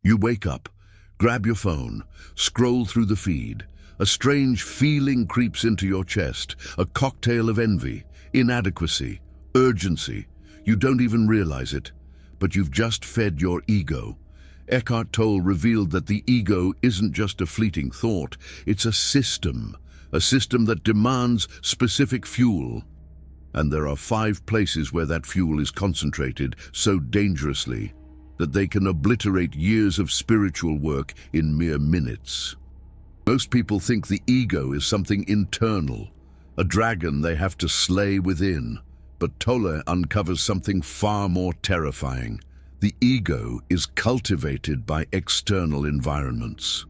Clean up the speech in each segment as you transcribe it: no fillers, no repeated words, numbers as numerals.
You wake up, grab your phone, scroll through the feed. A strange feeling creeps into your chest, a cocktail of envy, inadequacy, urgency. You don't even realize it, but you've just fed your ego. Eckhart Tolle revealed that the ego isn't just a fleeting thought, it's a system that demands specific fuel. And there are 5 places where that fuel is concentrated so dangerously that they can obliterate years of spiritual work in mere minutes. Most people think the ego is something internal, a dragon they have to slay within. But Tolle uncovers something far more terrifying. The ego is cultivated by external environments.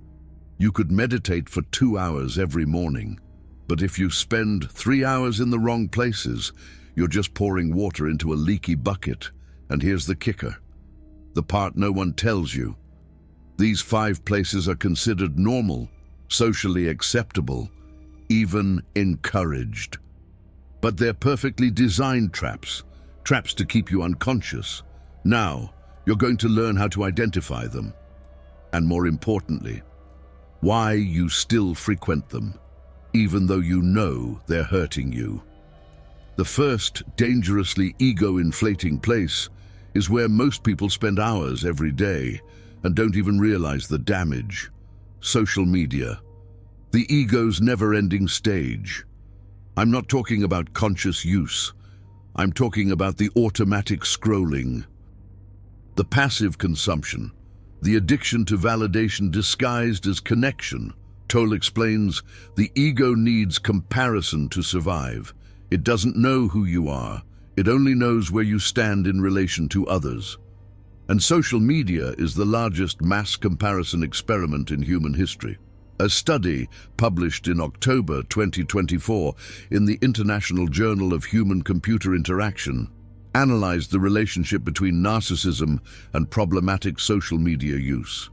You could meditate for 2 hours every morning, but if you spend 3 hours in the wrong places, you're just pouring water into a leaky bucket. And here's the kicker, the part no one tells you. These 5 places are considered normal, socially acceptable, even encouraged. But they're perfectly designed traps to keep you unconscious. Now, you're going to learn how to identify them, and more importantly, why you still frequent them, even though you know they're hurting you. The first dangerously ego-inflating place is where most people spend hours every day and don't even realize the damage. Social media, the ego's never-ending stage. I'm not talking about conscious use. I'm talking about the automatic scrolling, the passive consumption, the addiction to validation disguised as connection. Tolle explains, the ego needs comparison to survive. It doesn't know who you are. It only knows where you stand in relation to others. And social media is the largest mass comparison experiment in human history. A study published in October 2024 in the International Journal of Human-Computer Interaction analyzed the relationship between narcissism and problematic social media use.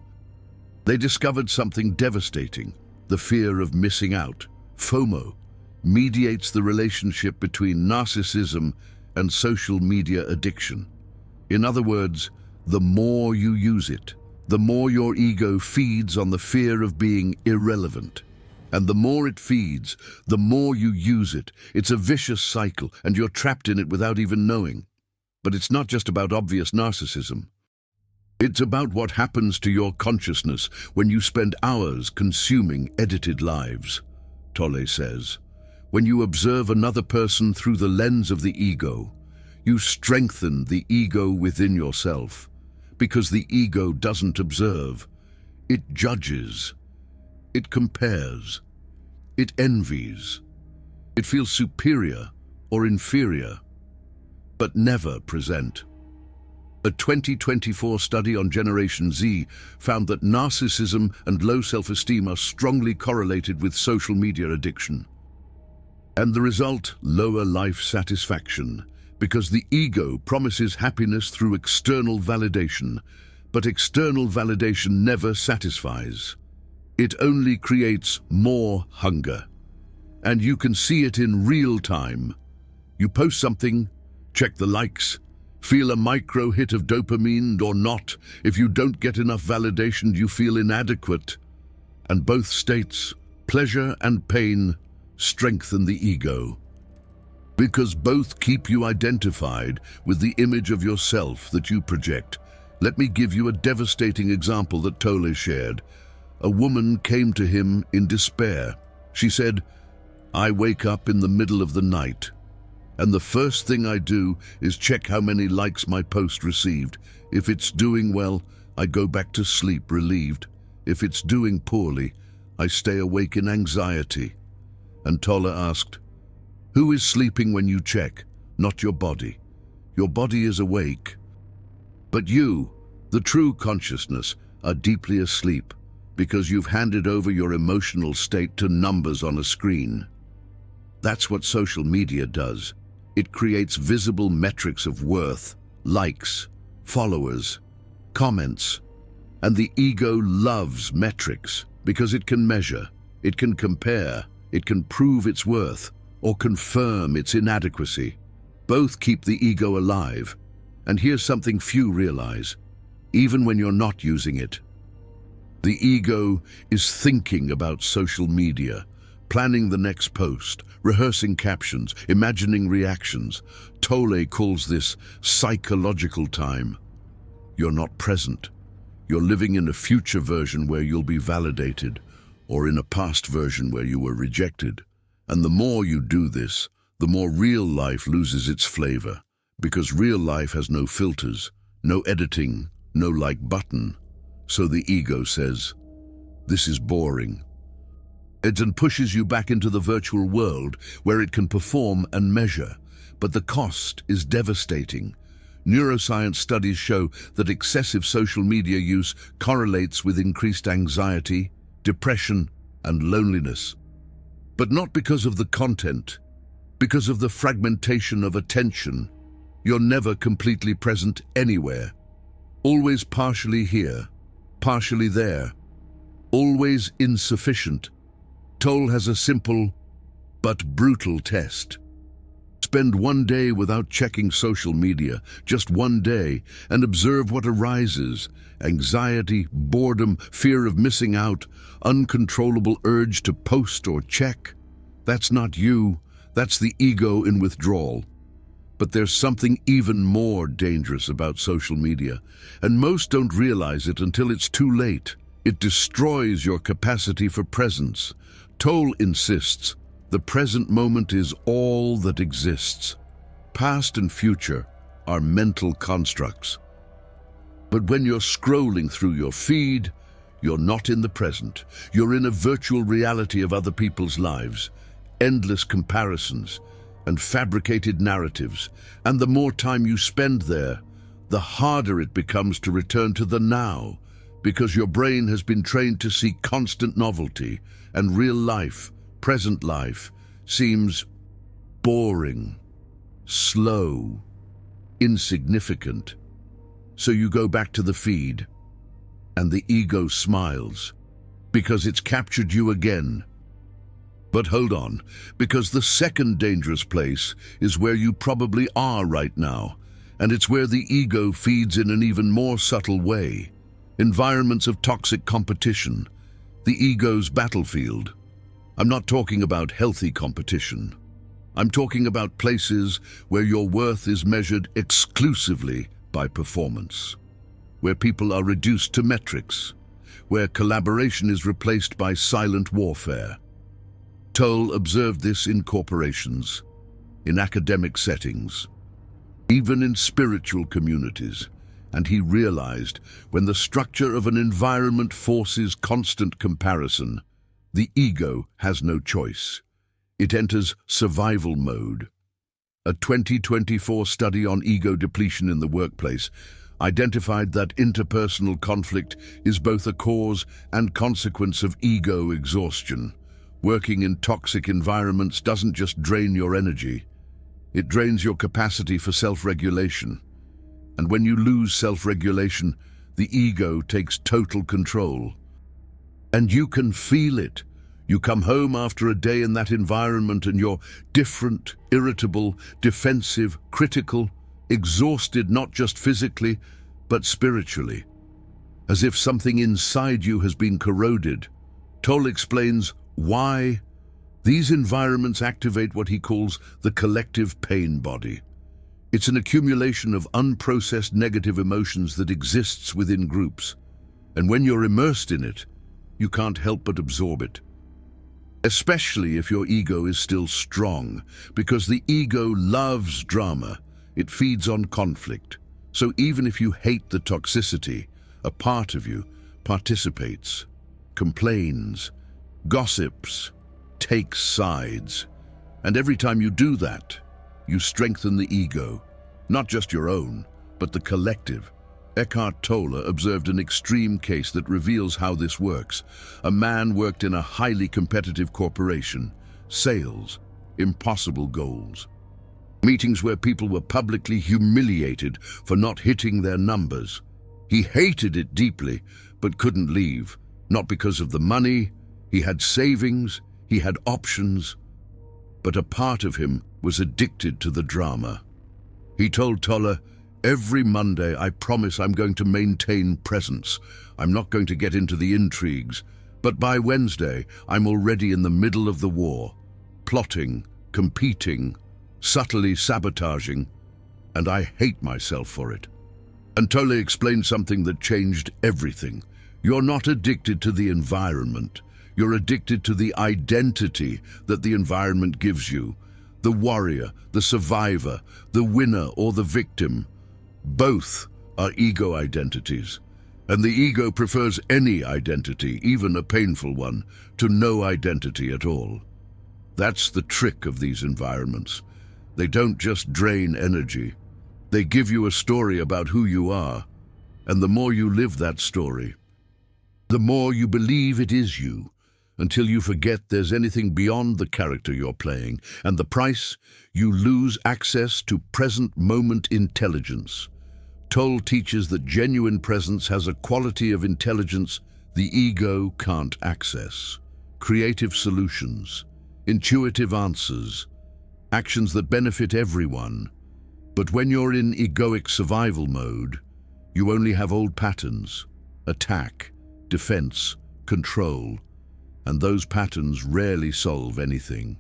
They discovered something devastating. The fear of missing out, FOMO, mediates the relationship between narcissism and social media addiction. In other words, the more you use it, the more your ego feeds on the fear of being irrelevant. And the more it feeds, the more you use it. It's a vicious cycle, and you're trapped in it without even knowing. But it's not just about obvious narcissism. It's about what happens to your consciousness when you spend hours consuming edited lives. Tolle says, when you observe another person through the lens of the ego, you strengthen the ego within yourself. Because the ego doesn't observe, it judges, it compares, it envies, it feels superior or inferior, but never present. A 2024 study on Generation Z found that narcissism and low self-esteem are strongly correlated with social media addiction. And the result, lower life satisfaction, because the ego promises happiness through external validation, but external validation never satisfies. It only creates more hunger. And you can see it in real time. You post something, check the likes, feel a micro hit of dopamine or not. If you don't get enough validation, you feel inadequate. And both states, pleasure and pain, strengthen the ego. Because both keep you identified with the image of yourself that you project. Let me give you a devastating example that Tolle shared. A woman came to him in despair. She said, "I wake up in the middle of the night, and the first thing I do is check how many likes my post received. If it's doing well, I go back to sleep relieved. If it's doing poorly, I stay awake in anxiety." And Tolle asked, who is sleeping when you check? Not your body. Your body is awake. But you, the true consciousness, are deeply asleep because you've handed over your emotional state to numbers on a screen. That's what social media does. It creates visible metrics of worth, likes, followers, comments. And the ego loves metrics because it can measure, it can compare, it can prove its worth, or confirm its inadequacy. Both keep the ego alive. And here's something few realize. Even when you're not using it, The ego is thinking about social media, planning the next post, rehearsing captions, imagining reactions. Tolle calls this psychological time. You're not present. You're living in a future version where you'll be validated, or in a past version where you were rejected. And the more you do this, the more real life loses its flavor, because real life has no filters, no editing, no like button. So the ego says, "This is boring." And pushes you back into the virtual world where it can perform and measure. But the cost is devastating. Neuroscience studies show that excessive social media use correlates with increased anxiety, depression, and loneliness. But not because of the content, because of the fragmentation of attention. You're never completely present anywhere. Always partially here, partially there. Always insufficient. Tolle has a simple but brutal test. Spend one day without checking social media, just one day, and observe what arises. Anxiety, boredom, fear of missing out, uncontrollable urge to post or check. That's not you, that's the ego in withdrawal. But there's something even more dangerous about social media, and most don't realize it until it's too late. It destroys your capacity for presence. Tolle insists, the present moment is all that exists. Past and future are mental constructs. But when you're scrolling through your feed, you're not in the present. You're in a virtual reality of other people's lives, endless comparisons, and fabricated narratives. And the more time you spend there, the harder it becomes to return to the now, because your brain has been trained to seek constant novelty, and real life, present life, seems boring, slow, insignificant. So you go back to the feed, and the ego smiles, because it's captured you again. But hold on, because the second dangerous place is where you probably are right now, and it's where the ego feeds in an even more subtle way. Environments of toxic competition, the ego's battlefield. I'm not talking about healthy competition. I'm talking about places where your worth is measured exclusively by performance, where people are reduced to metrics, where collaboration is replaced by silent warfare. Tolle observed this in corporations, in academic settings, even in spiritual communities, and he realized when the structure of an environment forces constant comparison, the ego has no choice. It enters survival mode. A 2024 study on ego depletion in the workplace identified that interpersonal conflict is both a cause and consequence of ego exhaustion. Working in toxic environments doesn't just drain your energy, it drains your capacity for self-regulation. And when you lose self-regulation, the ego takes total control. And you can feel it. You come home after a day in that environment and you're different, irritable, defensive, critical, exhausted not just physically, but spiritually. As if something inside you has been corroded. Tolle explains why these environments activate what he calls the collective pain body. It's an accumulation of unprocessed negative emotions that exists within groups. And when you're immersed in it, you can't help but absorb it. Especially if your ego is still strong, because the ego loves drama. It feeds on conflict. So even if you hate the toxicity, a part of you participates, complains, gossips, takes sides. And every time you do that, you strengthen the ego, not just your own, but the collective. Eckhart Tolle observed an extreme case that reveals how this works. A man worked in a highly competitive corporation, sales, impossible goals. Meetings where people were publicly humiliated for not hitting their numbers. He hated it deeply, but couldn't leave. Not because of the money, he had savings, he had options, but a part of him was addicted to the drama. He told Tolle, Every Monday, I promise I'm going to maintain presence. I'm not going to get into the intrigues. But by Wednesday, I'm already in the middle of the war, plotting, competing, subtly sabotaging, and I hate myself for it. And Tolle explained something that changed everything. You're not addicted to the environment. You're addicted to the identity that the environment gives you. The warrior, the survivor, the winner or the victim. Both are ego identities. And the ego prefers any identity, even a painful one, to no identity at all. That's the trick of these environments. They don't just drain energy. They give you a story about who you are. And the more you live that story, the more you believe it is you, until you forget there's anything beyond the character you're playing. And the price? You lose access to present moment intelligence. Tolle teaches that genuine presence has a quality of intelligence the ego can't access. Creative solutions, intuitive answers, actions that benefit everyone. But when you're in egoic survival mode, you only have old patterns: attack, defense, control, and those patterns rarely solve anything.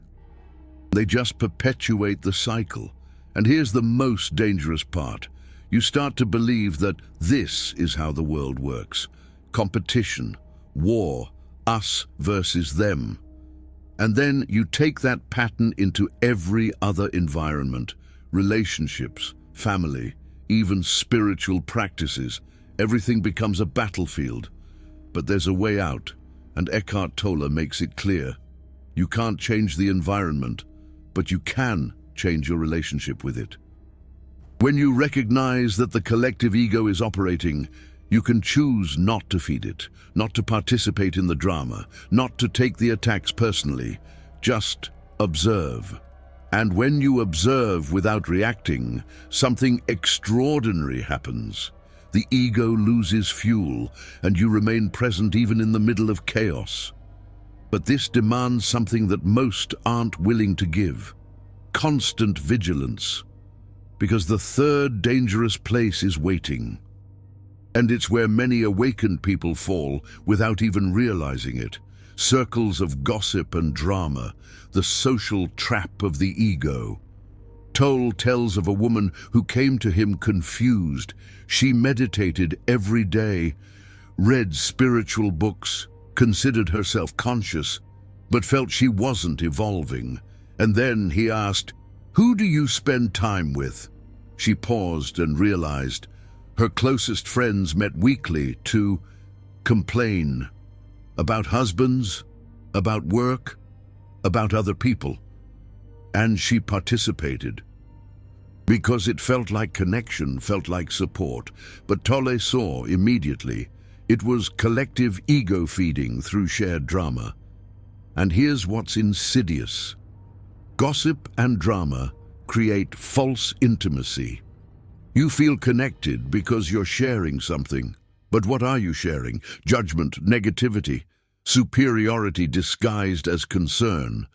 They just perpetuate the cycle. And here's the most dangerous part. You start to believe that this is how the world works. Competition, war, us versus them. And then you take that pattern into every other environment, relationships, family, even spiritual practices. Everything becomes a battlefield. But there's a way out, and Eckhart Tolle makes it clear. You can't change the environment, but you can change your relationship with it. When you recognize that the collective ego is operating, you can choose not to feed it, not to participate in the drama, not to take the attacks personally. Just observe. And when you observe without reacting, something extraordinary happens. The ego loses fuel, and you remain present even in the middle of chaos. But this demands something that most aren't willing to give: constant vigilance. Because the third dangerous place is waiting. And it's where many awakened people fall without even realizing it. Circles of gossip and drama, the social trap of the ego. Tolle tells of a woman who came to him confused. She meditated every day, read spiritual books, considered herself conscious, but felt she wasn't evolving. And then he asked, "Who do you spend time with?" She paused and realized her closest friends met weekly to complain about husbands, about work, about other people. And she participated because it felt like connection, felt like support. But Tolle saw immediately it was collective ego feeding through shared drama. And here's what's insidious. Gossip and drama create false intimacy. You feel connected because you're sharing something. But what are you sharing? Judgment, negativity, superiority disguised as concern.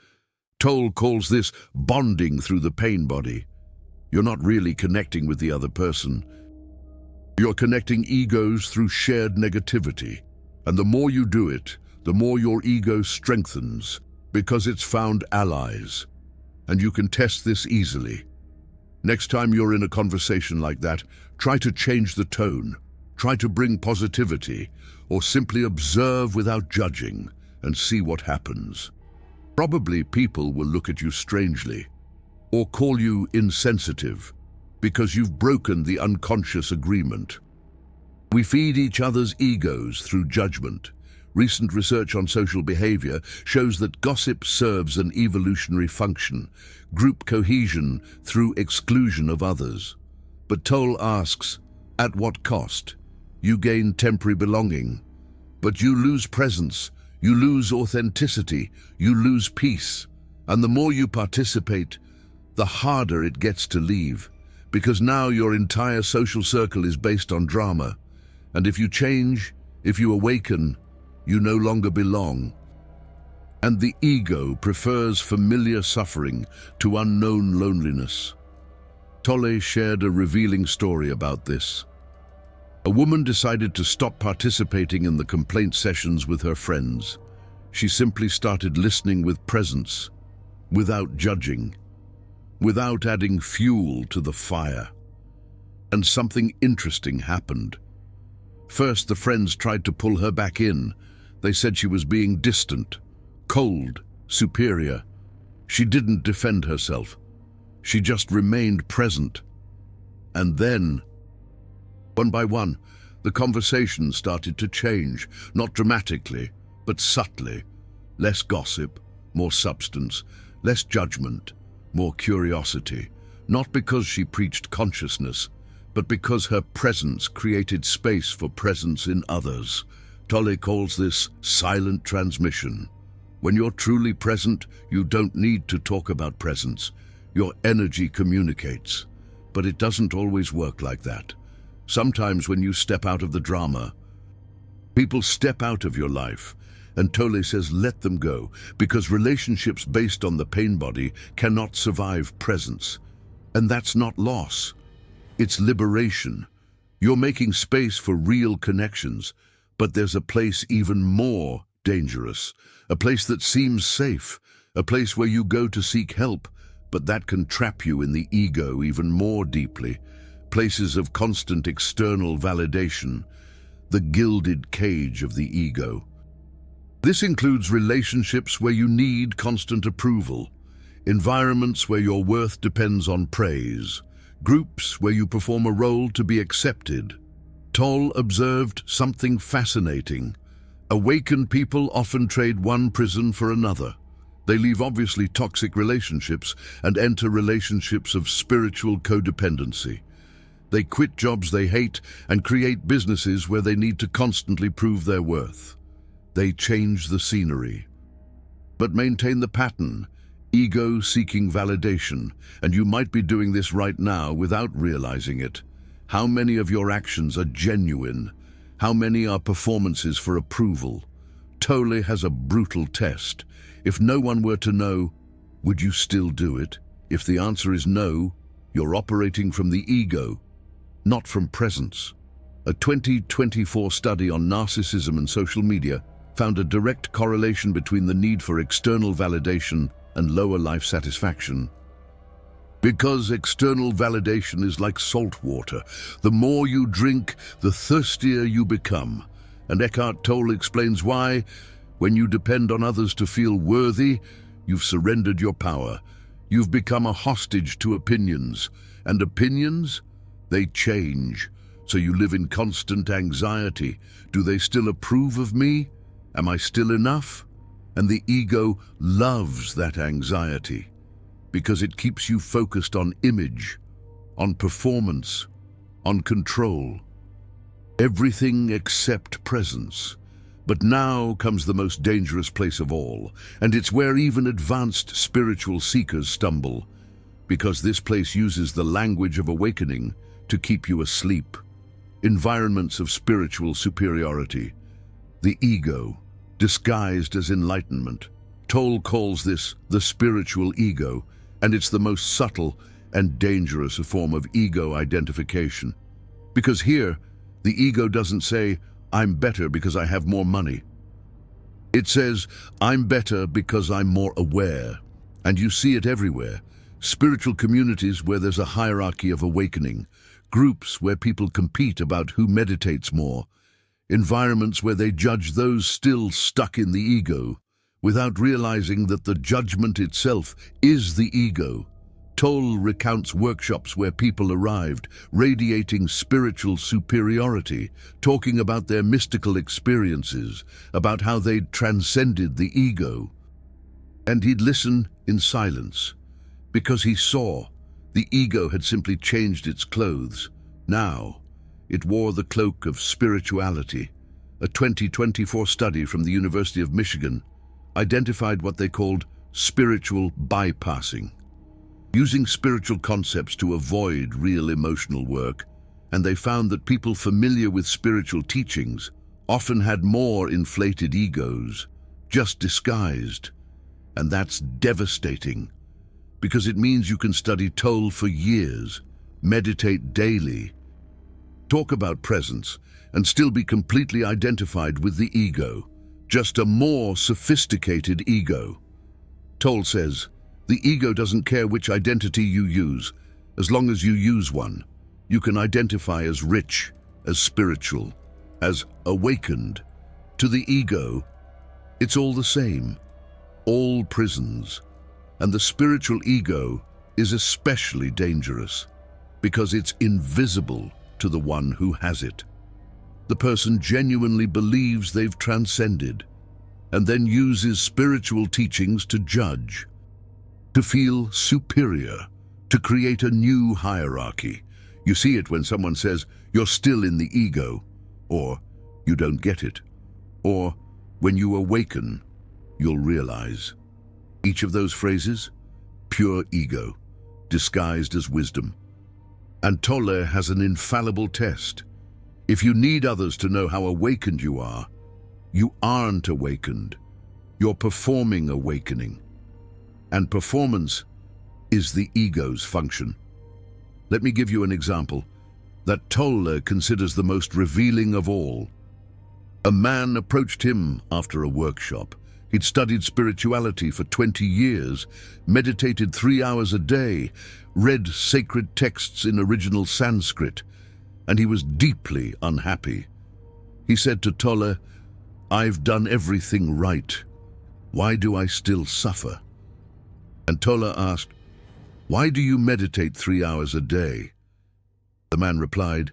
Tolle calls this bonding through the pain body. You're not really connecting with the other person. You're connecting egos through shared negativity. And the more you do it, the more your ego strengthens, because it's found allies. And you can test this easily. Next time you're in a conversation like that, try to change the tone. Try to bring positivity, or simply observe without judging and see what happens. Probably people will look at you strangely, or call you insensitive, because you've broken the unconscious agreement. We feed each other's egos through judgment. Recent research on social behavior shows that gossip serves an evolutionary function, group cohesion through exclusion of others. But Tolle asks, at what cost? You gain temporary belonging, but you lose presence, you lose authenticity, you lose peace. And the more you participate, the harder it gets to leave, because now your entire social circle is based on drama. And if you change, if you awaken, you no longer belong. And the ego prefers familiar suffering to unknown loneliness. Tolle shared a revealing story about this. A woman decided to stop participating in the complaint sessions with her friends. She simply started listening with presence, without judging, without adding fuel to the fire. And something interesting happened. First, the friends tried to pull her back in. They said she was being distant, cold, superior. She didn't defend herself. She just remained present. And then, one by one, the conversation started to change, not dramatically, but subtly. Less gossip, more substance, less judgment, more curiosity. Not because she preached consciousness, but because her presence created space for presence in others. Tolle calls this silent transmission. When you're truly present, you don't need to talk about presence. Your energy communicates. But it doesn't always work like that. Sometimes when you step out of the drama, people step out of your life. And Tolle says let them go, because relationships based on the pain body cannot survive presence. And that's not loss. It's liberation. You're making space for real connections, but there's a place even more dangerous, a place that seems safe, a place where you go to seek help, but that can trap you in the ego even more deeply. Places of constant external validation, the gilded cage of the ego. This includes relationships where you need constant approval, environments where your worth depends on praise, groups where you perform a role to be accepted. Tolle observed something fascinating. Awakened people often trade one prison for another. They leave obviously toxic relationships and enter relationships of spiritual codependency. They quit jobs they hate and create businesses where they need to constantly prove their worth. They change the scenery, but maintain the pattern, ego seeking validation, and you might be doing this right now without realizing it. How many of your actions are genuine? How many are performances for approval? Tolle has a brutal test. If no one were to know, would you still do it? If the answer is no, you're operating from the ego, not from presence. A 2024 study on narcissism and social media found a direct correlation between the need for external validation and lower life satisfaction. Because external validation is like salt water. The more you drink, the thirstier you become. And Eckhart Tolle explains why. When you depend on others to feel worthy, you've surrendered your power. You've become a hostage to opinions. And opinions, they change. So you live in constant anxiety. Do they still approve of me? Am I still enough? And the ego loves that anxiety because it keeps you focused on image, on performance, on control. Everything except presence. But now comes the most dangerous place of all, and it's where even advanced spiritual seekers stumble, because this place uses the language of awakening to keep you asleep. Environments of spiritual superiority. The ego, disguised as enlightenment. Tolle calls this the spiritual ego, and it's the most subtle and dangerous form of ego identification. Because here, the ego doesn't say, I'm better because I have more money. It says, I'm better because I'm more aware. And you see it everywhere. Spiritual communities where there's a hierarchy of awakening. Groups where people compete about who meditates more. Environments where they judge those still stuck in the ego, without realizing that the judgment itself is the ego. Tolle recounts workshops where people arrived, radiating spiritual superiority, talking about their mystical experiences, about how they'd transcended the ego. And he'd listen in silence, because he saw the ego had simply changed its clothes. Now, it wore the cloak of spirituality. A 2024 study from the University of Michigan identified what they called spiritual bypassing, using spiritual concepts to avoid real emotional work, and they found that people familiar with spiritual teachings often had more inflated egos, just disguised. And that's devastating, because it means you can study Tolle for years meditate daily, talk about presence, and still be completely identified with the ego, just a more sophisticated ego. Tolle says, the ego doesn't care which identity you use, as long as you use one. You can identify as rich, as spiritual, as awakened. To the ego, it's all the same, all prisons. And the spiritual ego is especially dangerous because it's invisible to the one who has it. The person genuinely believes they've transcended and then uses spiritual teachings to judge, to feel superior, to create a new hierarchy. You see it when someone says, "You're still in the ego," or "You don't get it," or "When you awaken, you'll realize." Each of those phrases, pure ego, disguised as wisdom. And Tolle has an infallible test. If you need others to know how awakened you aren't awakened. You're performing awakening. And performance is the ego's function. Let me give you an example that Tolle considers the most revealing of all. A man approached him after a workshop. He'd studied spirituality for 20 years, meditated 3 hours a day, read sacred texts in original Sanskrit, and he was deeply unhappy. He said to Tolle, "I've done everything right. Why do I still suffer?" And Tolle asked, "Why do you meditate 3 hours a day?" The man replied,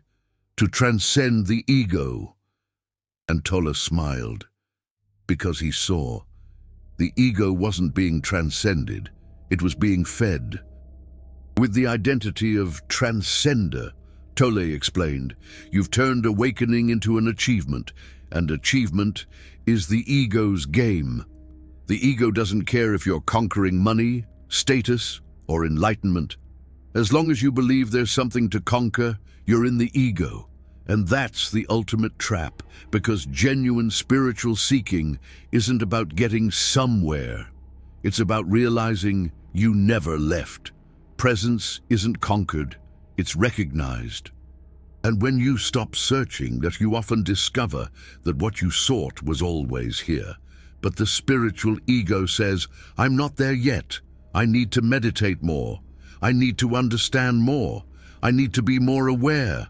"To transcend the ego." And Tolle smiled, because he saw the ego wasn't being transcended, it was being fed. With the identity of transcender, Tolle explained, you've turned awakening into an achievement, and achievement is the ego's game. The ego doesn't care if you're conquering money, status, or enlightenment. As long as you believe there's something to conquer, you're in the ego. And that's the ultimate trap, because genuine spiritual seeking isn't about getting somewhere. It's about realizing you never left. Presence isn't conquered, it's recognized. And when you stop searching, that you often discover that what you sought was always here. But the spiritual ego says, I'm not there yet. I need to meditate more. I need to understand more. I need to be more aware.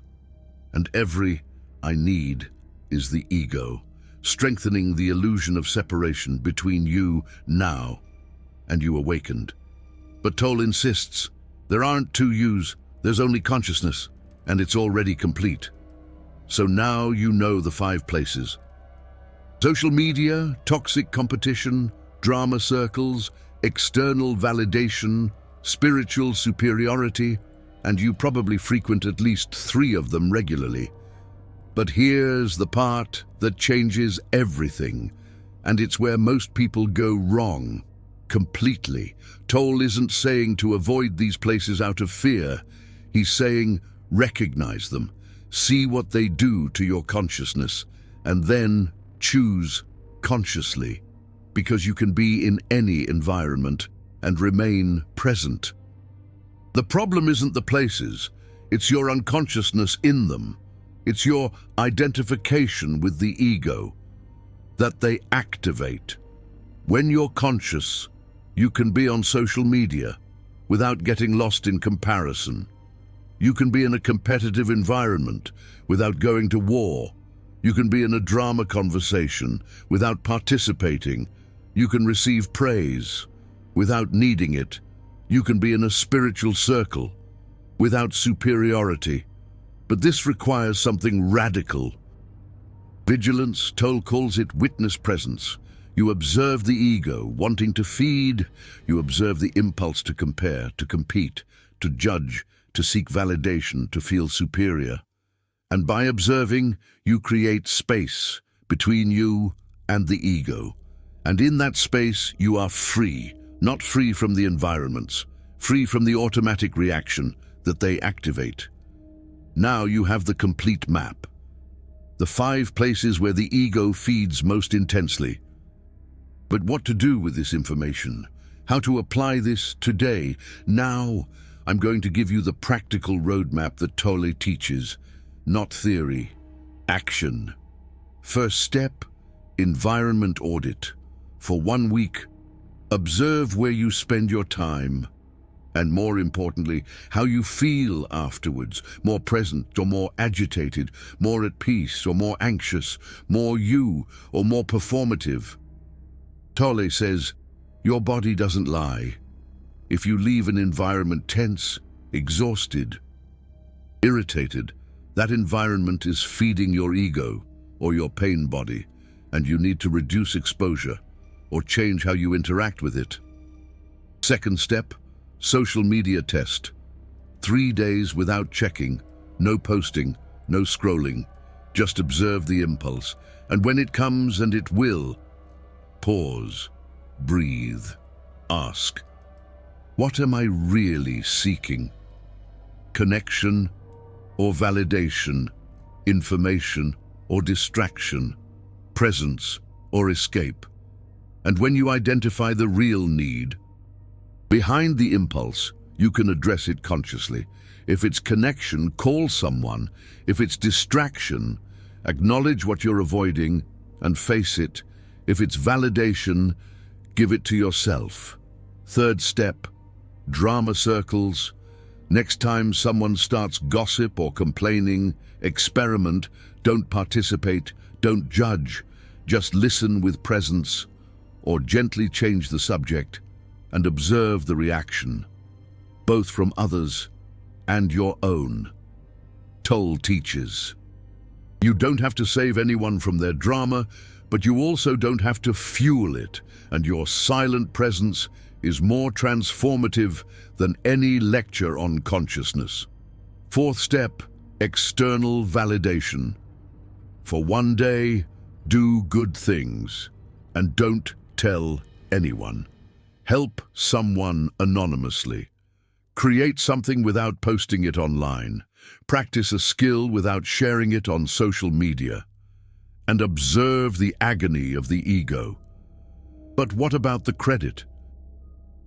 And every I need is the ego, strengthening the illusion of separation between you now and you awakened. But Tolle insists, there aren't two yous, there's only consciousness, and it's already complete. So now you know the 5 places. Social media, toxic competition, drama circles, external validation, spiritual superiority, and you probably frequent at least 3 of them regularly. But here's the part that changes everything, and it's where most people go wrong, completely. Tolle isn't saying to avoid these places out of fear. He's saying, recognize them, see what they do to your consciousness, and then choose consciously, because you can be in any environment and remain present. The problem isn't the places, it's your unconsciousness in them. It's your identification with the ego that they activate. When you're conscious, you can be on social media without getting lost in comparison. You can be in a competitive environment without going to war. You can be in a drama conversation without participating. You can receive praise without needing it. You can be in a spiritual circle without superiority. But this requires something radical. Vigilance, Tolle calls it witness presence. You observe the ego wanting to feed. You observe the impulse to compare, to compete, to judge, to seek validation, to feel superior. And by observing, you create space between you and the ego. And in that space, you are free, not free from the environments, free from the automatic reaction that they activate. Now you have the complete map. The 5 places where the ego feeds most intensely. But what to do with this information? How to apply this today, now, I'm going to give you the practical roadmap that Tolle teaches, not theory, action. First step, environment audit. For 1 week, observe where you spend your time, and more importantly, how you feel afterwards, more present or more agitated, more at peace or more anxious, more you or more performative. Tolle says, your body doesn't lie. If you leave an environment tense, exhausted, irritated, that environment is feeding your ego or your pain body, and you need to reduce exposure or change how you interact with it. Second step, social media test. 3 days without checking, no posting, no scrolling. Just observe the impulse, and when it comes, and it will, pause, breathe, ask, what am I really seeking? Connection or validation, information or distraction, presence or escape? And when you identify the real need, behind the impulse, you can address it consciously. If it's connection, call someone. If it's distraction, acknowledge what you're avoiding and face it. If it's validation, give it to yourself. Third step, drama circles. Next time someone starts gossip or complaining, experiment. Don't participate, don't judge. Just listen with presence, or gently change the subject and observe the reaction, both from others and your own. Tolle teaches, you don't have to save anyone from their drama, but you also don't have to fuel it, and your silent presence is more transformative than any lecture on consciousness. Fourth step, external validation. For 1 day, do good things, and don't tell anyone. Help someone anonymously. Create something without posting it online. Practice a skill without sharing it on social media. And observe the agony of the ego. But what about the credit?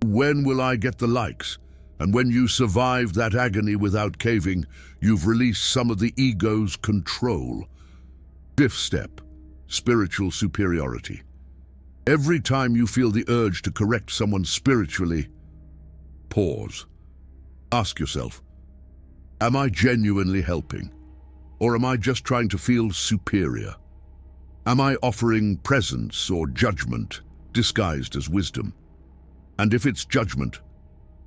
When will I get the likes? And when you survive that agony without caving, you've released some of the ego's control. Fifth step, spiritual superiority. Every time you feel the urge to correct someone spiritually, pause. Ask yourself, am I genuinely helping? Or am I just trying to feel superior? Am I offering presence or judgment disguised as wisdom? And if it's judgment,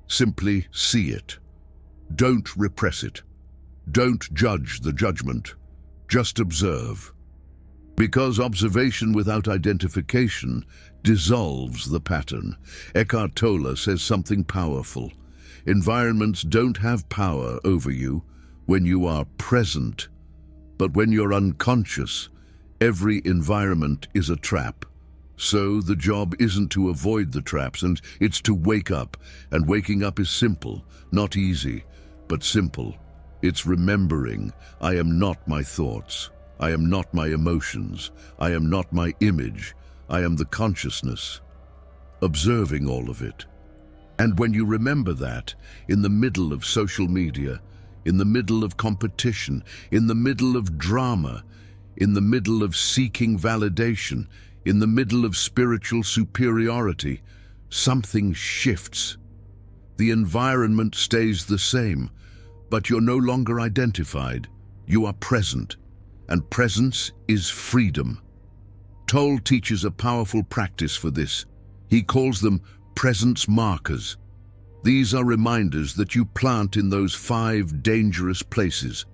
simply see it. Don't repress it. Don't judge the judgment. Just observe. Because observation without identification dissolves the pattern. Eckhart Tolle says something powerful. Environments don't have power over you when you are present, but when you're unconscious, every environment is a trap. So the job isn't to avoid the traps, and it's to wake up. And waking up is simple, not easy, but simple. It's remembering, I am not my thoughts. I am not my emotions. I am not my image. I am the consciousness. Observing all of it. And when you remember that, in the middle of social media, in the middle of competition, in the middle of drama, in the middle of seeking validation, in the middle of spiritual superiority, something shifts. The environment stays the same, but you're no longer identified. You are present, and presence is freedom. Tolle teaches a powerful practice for this. He calls them presence markers. These are reminders that you plant in those 5 dangerous places.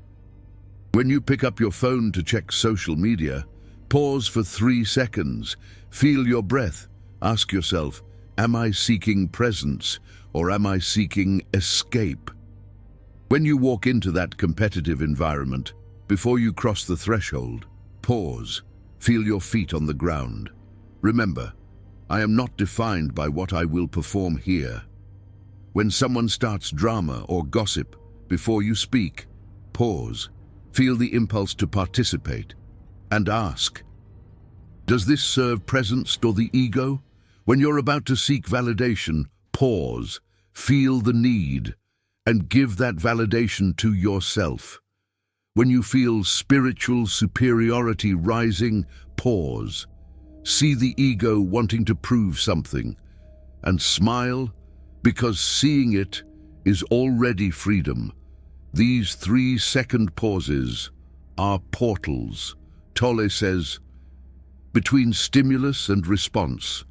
When you pick up your phone to check social media, pause for 3 seconds, feel your breath, ask yourself, am I seeking presence or am I seeking escape? When you walk into that competitive environment, before you cross the threshold, pause, feel your feet on the ground. Remember, I am not defined by what I will perform here. When someone starts drama or gossip, before you speak, pause, feel the impulse to participate, and ask, does this serve presence or the ego? When you're about to seek validation, pause, feel the need, and give that validation to yourself. When you feel spiritual superiority rising, pause. See the ego wanting to prove something, and smile, because seeing it is already freedom. These 3-second pauses are portals. Tolle says, between stimulus and response,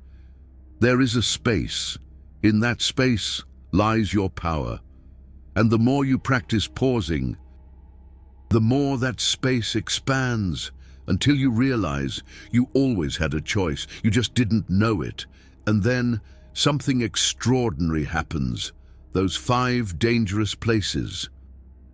there is a space. In that space lies your power. And the more you practice pausing, the more that space expands, until you realize you always had a choice. You just didn't know it. And then something extraordinary happens. Those 5 dangerous places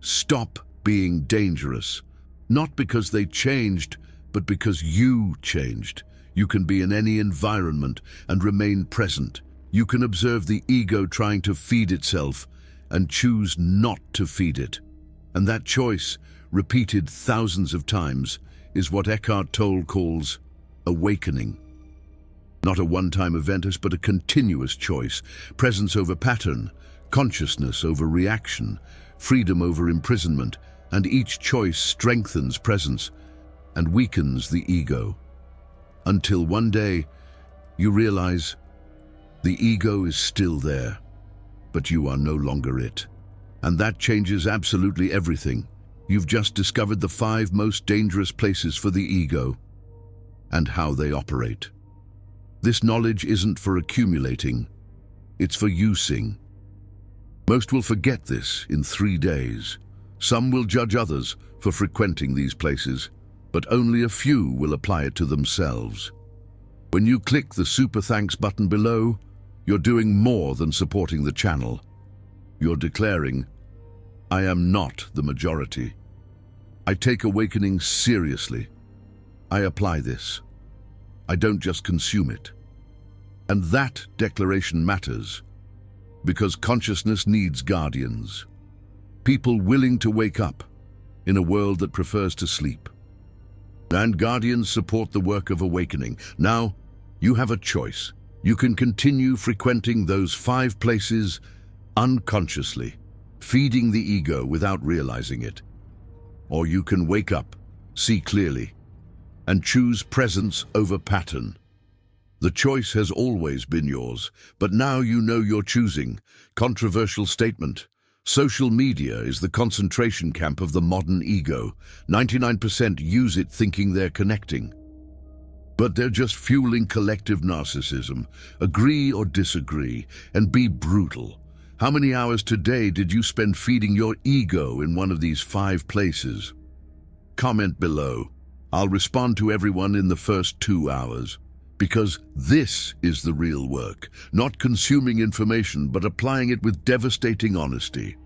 stop being dangerous. Not because they changed, but because you changed. You can be in any environment and remain present. You can observe the ego trying to feed itself and choose not to feed it. And that choice, repeated thousands of times, is what Eckhart Tolle calls awakening. Not a one-time event, but a continuous choice. Presence over pattern, consciousness over reaction, freedom over imprisonment, and each choice strengthens presence and weakens the ego. Until one day, you realize the ego is still there, but you are no longer it. And that changes absolutely everything. You've just discovered the 5 most dangerous places for the ego and how they operate. This knowledge isn't for accumulating, it's for using. Most will forget this in 3 days. Some will judge others for frequenting these places, but only a few will apply it to themselves. When you click the super thanks button below, you're doing more than supporting the channel. You're declaring, I am not the majority. I take awakening seriously. I apply this. I don't just consume it. And that declaration matters, because consciousness needs guardians. People willing to wake up in a world that prefers to sleep. And guardians support the work of awakening. Now, you have a choice. You can continue frequenting those 5 places unconsciously, feeding the ego without realizing it. Or you can wake up, see clearly, and choose presence over pattern. The choice has always been yours, but now you know you're choosing. Controversial statement. Social media is the concentration camp of the modern ego. 99% use it thinking they're connecting. But they're just fueling collective narcissism. Agree or disagree, and be brutal. How many hours today did you spend feeding your ego in one of these 5 places? Comment below. I'll respond to everyone in the first 2 hours. Because this is the real work. Not consuming information, but applying it with devastating honesty.